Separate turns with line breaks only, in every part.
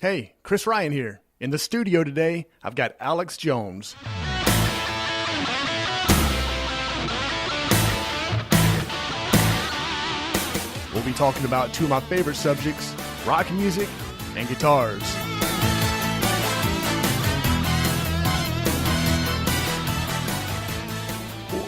Hey, Kriss Ryan here. In the studio today, I've got Alex Jones. We'll be talking about two of my favorite subjects, rock music and guitars.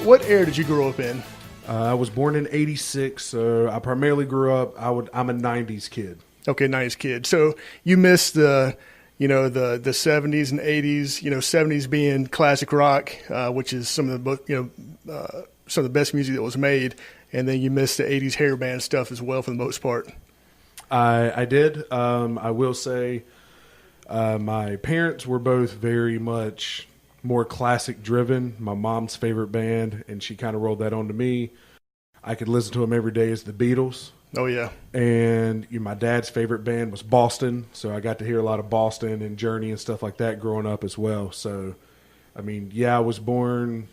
What era did you grow up in?
I was born in '86, so I primarily grew up. I'm a '90s kid.
Okay, nice kid. So you missed the 70s and 80s. '70s being classic rock, which is some of the best music that was made, and then you missed the '80s hair band stuff as well for the most part.
I did. I will say, my parents were both very much more classic driven. My mom's favorite band, and she kind of rolled that onto me. I could listen to them every day as the Beatles.
Oh, yeah.
And my dad's favorite band was Boston, so I got to hear a lot of Boston and Journey and stuff like that growing up as well. So, I was born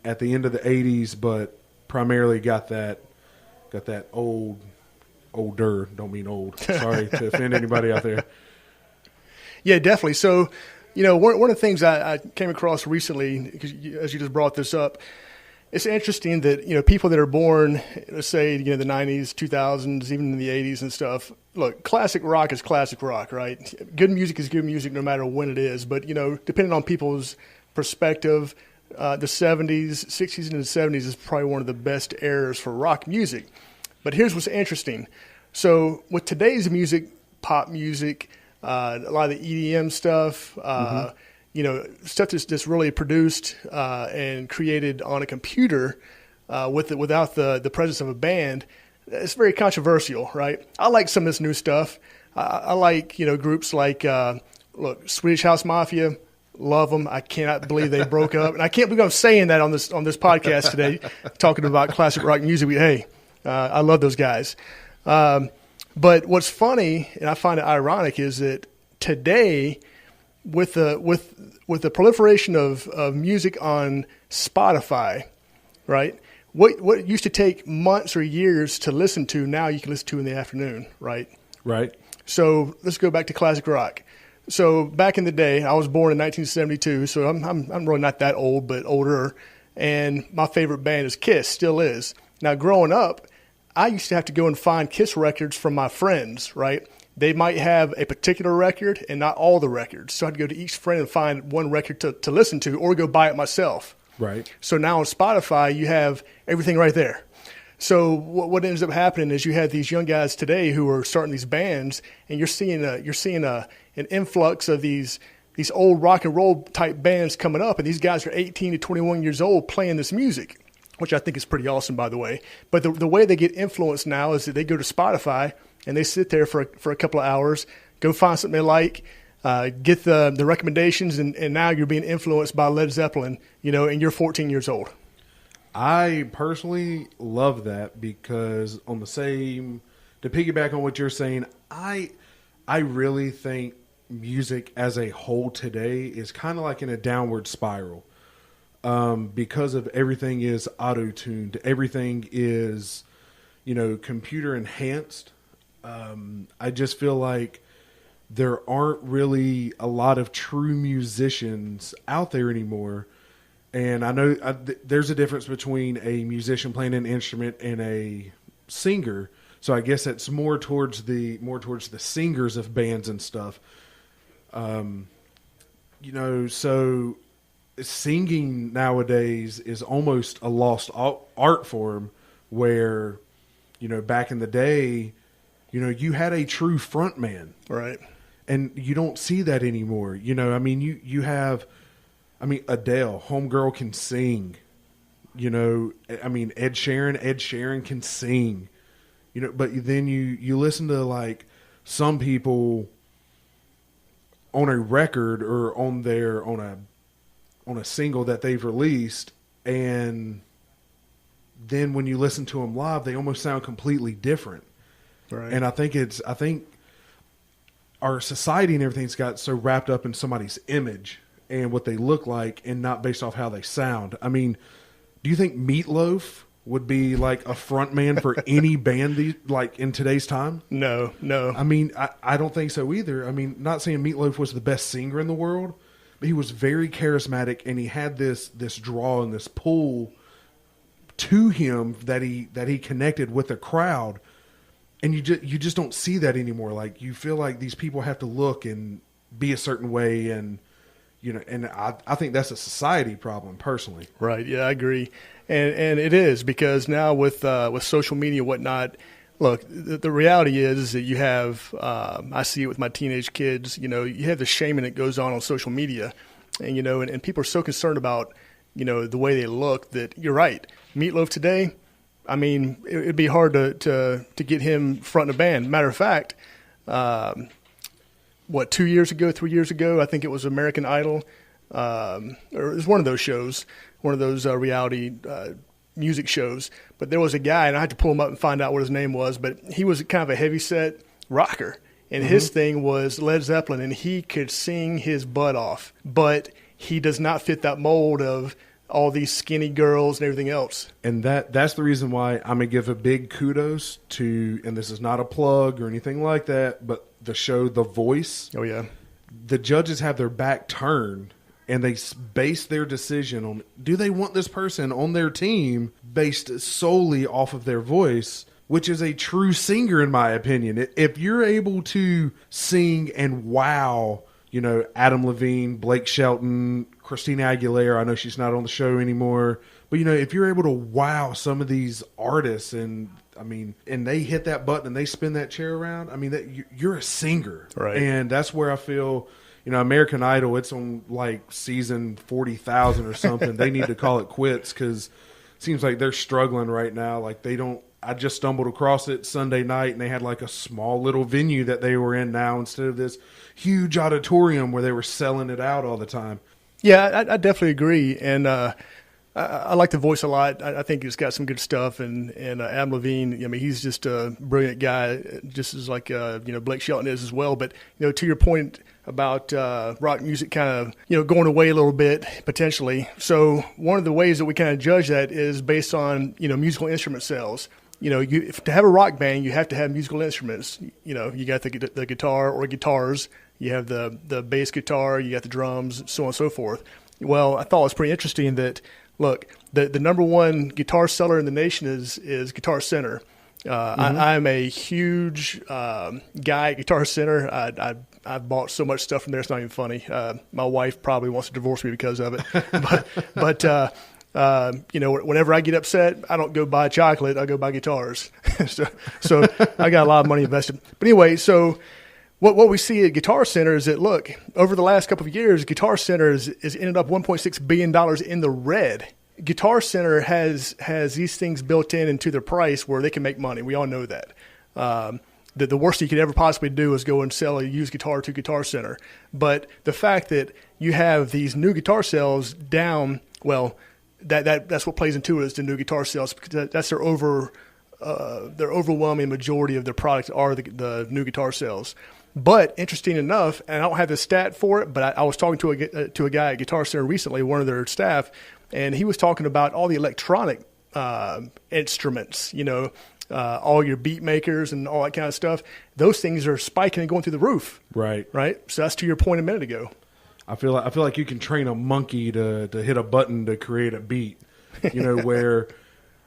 at the end of the 80s, but primarily got that older, don't mean old. Sorry to offend anybody out there.
Yeah, definitely. So, one of the things I came across recently, because as you just brought this up, it's interesting that, people that are born, let's say, the 90s, 2000s, even in the 80s and stuff, look, classic rock is classic rock, right? Good music is good music no matter when it is. But, depending on people's perspective, the 70s, 60s, and the 70s is probably one of the best eras for rock music. But here's what's interesting. So with today's music, pop music, a lot of the EDM stuff, stuff that's really produced and created on a computer without the presence of a band, it's very controversial, right? I like some of this new stuff. I like, groups like, Swedish House Mafia, love them. I cannot believe they broke up. And I can't believe I'm saying that on this podcast today, talking about classic rock music. I love those guys. But what's funny, and I find it ironic, is that today, with the proliferation of music on Spotify, right? What used to take months or years to listen to, now you can listen to in the afternoon, right?
Right.
So let's go back to classic rock. So back in the day, I was born in 1972, so I'm really not that old, but older. And my favorite band is Kiss, still is. Now, growing up, I used to have to go and find Kiss records from my friends, right? They might have a particular record and not all the records. So I'd go to each friend and find one record to listen to or go buy it myself.
Right. So
now on Spotify, you have everything right there. So what ends up happening is you have these young guys today who are starting these bands, and you're seeing an influx of these old rock and roll type bands coming up, and these guys are 18 to 21 years old playing this music, which I think is pretty awesome, by the way. But the way they get influenced now is that they go to Spotify and they sit there for a couple of hours, go find something they like, get the recommendations, and now you're being influenced by Led Zeppelin, and you're 14 years old.
I personally love that because to piggyback on what you're saying, I really think music as a whole today is kind of like in a downward spiral. Because of everything is auto-tuned, everything is, computer enhanced. I just feel like there aren't really a lot of true musicians out there anymore. And I know there's a difference between a musician playing an instrument and a singer. So I guess it's more towards the singers of bands and stuff. So singing nowadays is almost a lost art form where, back in the day, you had a true front man.
Right.
And you don't see that anymore. You have, Adele, homegirl can sing. Ed Sheeran can sing. But then you listen to like some people on a record or on a single that they've released, and then when you listen to them live, they almost sound completely different.
Right.
And I think our society and everything's got so wrapped up in somebody's image and what they look like and not based off how they sound. Do you think Meatloaf would be like a front man for any band like in today's time?
No.
I mean, I don't think so either. I mean, not saying Meatloaf was the best singer in the world, but he was very charismatic, and he had this draw and this pull to him that he connected with the crowd. And you just don't see that anymore. Like, you feel like these people have to look and be a certain way, and and I think that's a society problem personally.
Right. Yeah, I agree. And it is, because now with social media and whatnot, look, the reality is that you have, I see it with my teenage kids, you have the shaming that goes on social media, and, and people are so concerned about, the way they look, that you're right. Meatloaf today, I mean, it'd be hard to get him front of the band. Matter of fact, 2 years ago, 3 years ago, I think it was American Idol, or it was one of those shows, one of those reality music shows. But there was a guy, and I had to pull him up and find out what his name was, but he was kind of a heavyset rocker. And his thing was Led Zeppelin, and he could sing his butt off. But he does not fit that mold of all these skinny girls and everything else.
And that's the reason why I'm going to give a big kudos to, and this is not a plug or anything like that, but the show The Voice.
Oh, yeah.
The judges have their back turned, and they base their decision on, do they want this person on their team based solely off of their voice, which is a true singer in my opinion. If you're able to sing and wow, Adam Levine, Blake Shelton, Christina Aguilera, I know she's not on the show anymore, but if you're able to wow some of these artists, and they hit that button and they spin that chair around, you're a singer.
Right.
And that's where I feel, American Idol, it's on like season 40,000 or something. They need to call it quits, because it seems like they're struggling right now. Like, I just stumbled across it Sunday night, and they had like a small little venue that they were in now, instead of this huge auditorium where they were selling it out all the time.
Yeah, I definitely agree. And I like The Voice a lot. I think it's got some good stuff. And Adam Levine, he's just a brilliant guy, just as like, Blake Shelton is as well. But, to your point about rock music kind of, going away a little bit, potentially. So one of the ways that we kind of judge that is based on, musical instrument sales. To have a rock band, you have to have musical instruments. You got the guitar or guitars. You have the bass guitar, you got the drums, so on and so forth. Well, I thought it was pretty interesting that, look, the number one guitar seller in the nation is Guitar Center. I'm a huge guy at Guitar Center. I've bought so much stuff from there, it's not even funny. My wife probably wants to divorce me because of it. but whenever I get upset, I don't go buy chocolate, I go buy guitars. so I got a lot of money invested. But anyway, so what we see at Guitar Center is that, look, over the last couple of years, Guitar Center is ended up $1.6 billion in the red. Guitar Center has these things built into their price where they can make money. We all know that. The worst you could ever possibly do is go and sell a used guitar to Guitar Center. But the fact that you have these new guitar sales down, well, that's what plays into it, is the new guitar sales, because that's their overwhelming majority of their products are the new guitar sales. But interesting enough, and I don't have the stat for it, but I was talking to a guy at Guitar Center recently, one of their staff, and he was talking about all the electronic instruments, all your beat makers and all that kind of stuff. Those things are spiking and going through the roof.
Right.
Right. So that's to your point a minute ago.
I feel like you can train a monkey to hit a button to create a beat, where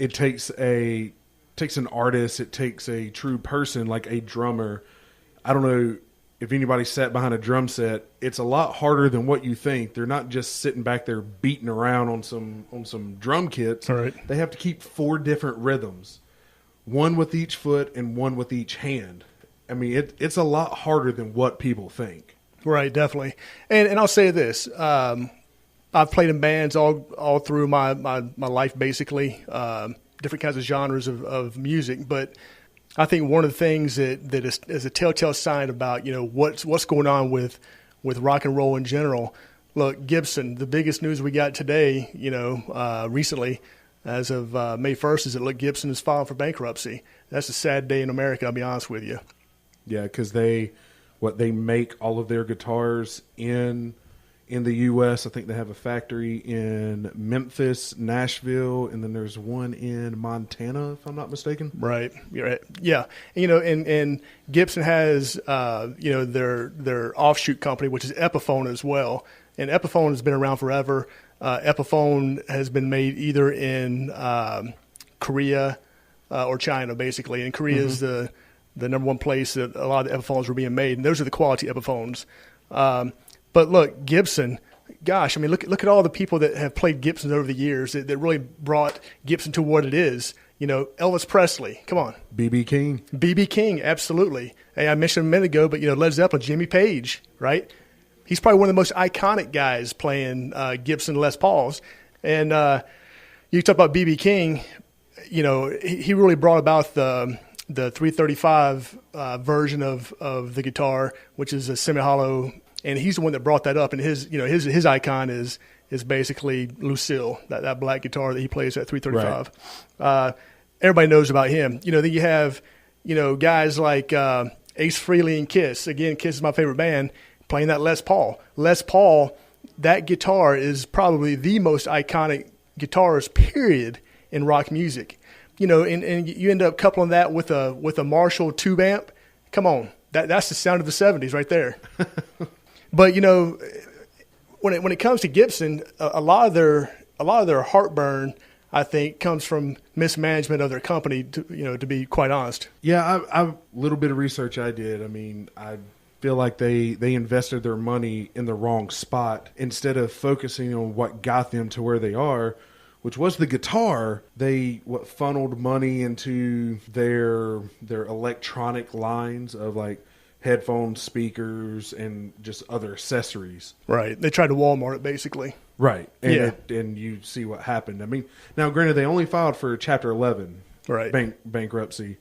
it takes an artist, it takes a true person like a drummer. I don't know if anybody sat behind a drum set. It's a lot harder than what you think. They're not just sitting back there beating around on some drum kits.
All right.
They have to keep 4 different rhythms, one with each foot and one with each hand. It's a lot harder than what people think. Right,
definitely. And I'll say this: I've played in bands all through my life, basically, different kinds of genres of music, but I think one of the things that is a telltale sign about, what's going on with rock and roll in general. Look, Gibson, the biggest news we got today, recently, as of May 1st, is that Gibson is filing for bankruptcy. That's a sad day in America, I'll be honest with you.
Yeah, because they make all of their guitars in in the U.S. I think they have a factory in Memphis, Nashville, and then there's one in Montana, if I'm not mistaken.
Right. You're right. Yeah. And Gibson has, their offshoot company, which is Epiphone as well. And Epiphone has been around forever. Epiphone has been made either in Korea or China, basically. And Korea is the number one place that a lot of the Epiphones were being made. And those are the quality Epiphones. But look, Gibson, gosh, I mean, look at all the people that have played Gibsons over the years that really brought Gibson to what it is. Elvis Presley, come on.
B.B. King.
B.B. King, absolutely. Hey, I mentioned a minute ago, but, Led Zeppelin, Jimmy Page, right? He's probably one of the most iconic guys playing Gibson Les Pauls. And you talk about B.B. King, he really brought about the 335 version of the guitar, which is a semi-hollow, and he's the one that brought that up. And his icon is basically Lucille, that black guitar that he plays at 335. Right. Everybody knows about him. Then you have guys like Ace Frehley and Kiss. Again, Kiss is my favorite band, playing that Les Paul. Les Paul, that guitar is probably the most iconic guitarist, period, in rock music. And you end up coupling that with a Marshall tube amp. Come on, that's the sound of the 70s right there. But when it comes to Gibson, a lot of their heartburn, I think, comes from mismanagement of their company. To be quite honest.
Yeah, a little bit of research I did. I mean, I feel like they invested their money in the wrong spot instead of focusing on what got them to where they are, which was the guitar. They funneled money into their electronic lines of like headphones, speakers, and just other accessories.
Right. They tried to Walmart it, basically.
Right. And and you see what happened. I mean, now granted, they only filed for Chapter 11 bankruptcy.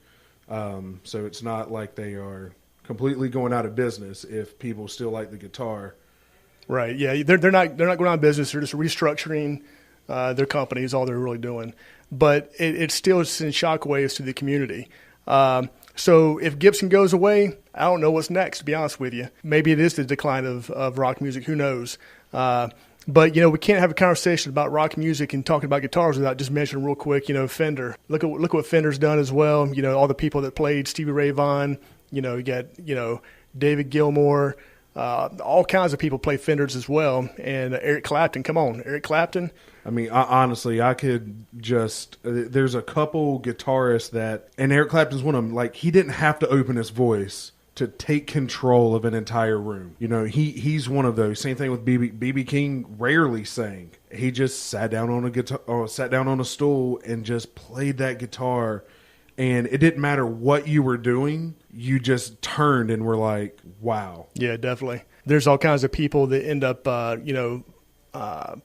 So it's not like they are completely going out of business if people still like the guitar.
Right. Yeah. They're not going out of business. They're just restructuring their company is all they're really doing. But it still sends shockwaves to the community. So if Gibson goes away, I don't know what's next, to be honest with you. Maybe it is the decline of rock music. Who knows? But, we can't have a conversation about rock music and talking about guitars without just mentioning real quick, Fender. Look what Fender's done as well. All the people that played Stevie Ray Vaughan, you got, David Gilmour, all kinds of people play Fenders as well. And Eric Clapton, come on, Eric Clapton.
I mean, honestly, I could just there's a couple guitarists and Eric Clapton's one of them, like, he didn't have to open his voice to take control of an entire room. He's one of those. Same thing with B.B. King rarely sang. He just sat down on a stool and just played that guitar, and it didn't matter what you were doing, you just turned and were like, wow.
Yeah, definitely. There's all kinds of people that end up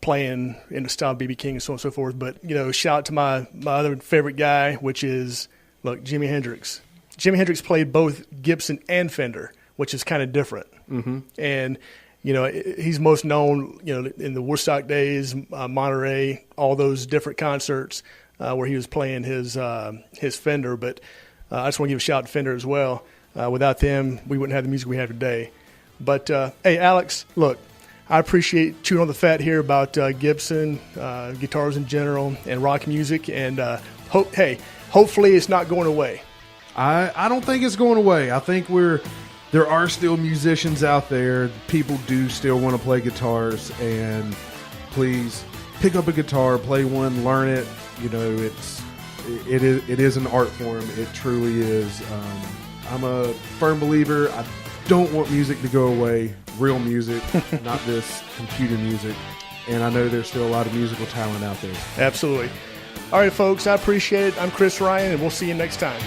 playing in the style of B.B. King and so on and so forth. But, shout out to my other favorite guy, which is, Jimi Hendrix. Jimi Hendrix played both Gibson and Fender, which is kind of different. Mm-hmm. And, he's most known, in the Woodstock days, Monterey, all those different concerts where he was playing his Fender. But I just want to give a shout out to Fender as well. Without them, we wouldn't have the music we have today. But, hey, Alex, look, I appreciate chewing on the fat here about Gibson, guitars in general, and rock music. And hopefully it's not going away.
I don't think it's going away. I think there are still musicians out there. People do still want to play guitars, and please pick up a guitar, play one, learn it. It is an art form. It truly is. I'm a firm believer. I don't want music to go away. Real music, not this computer music. And I know there's still a lot of musical talent out there.
Absolutely. All right, folks, I appreciate it. I'm Kriss Ryan, and we'll see you next time.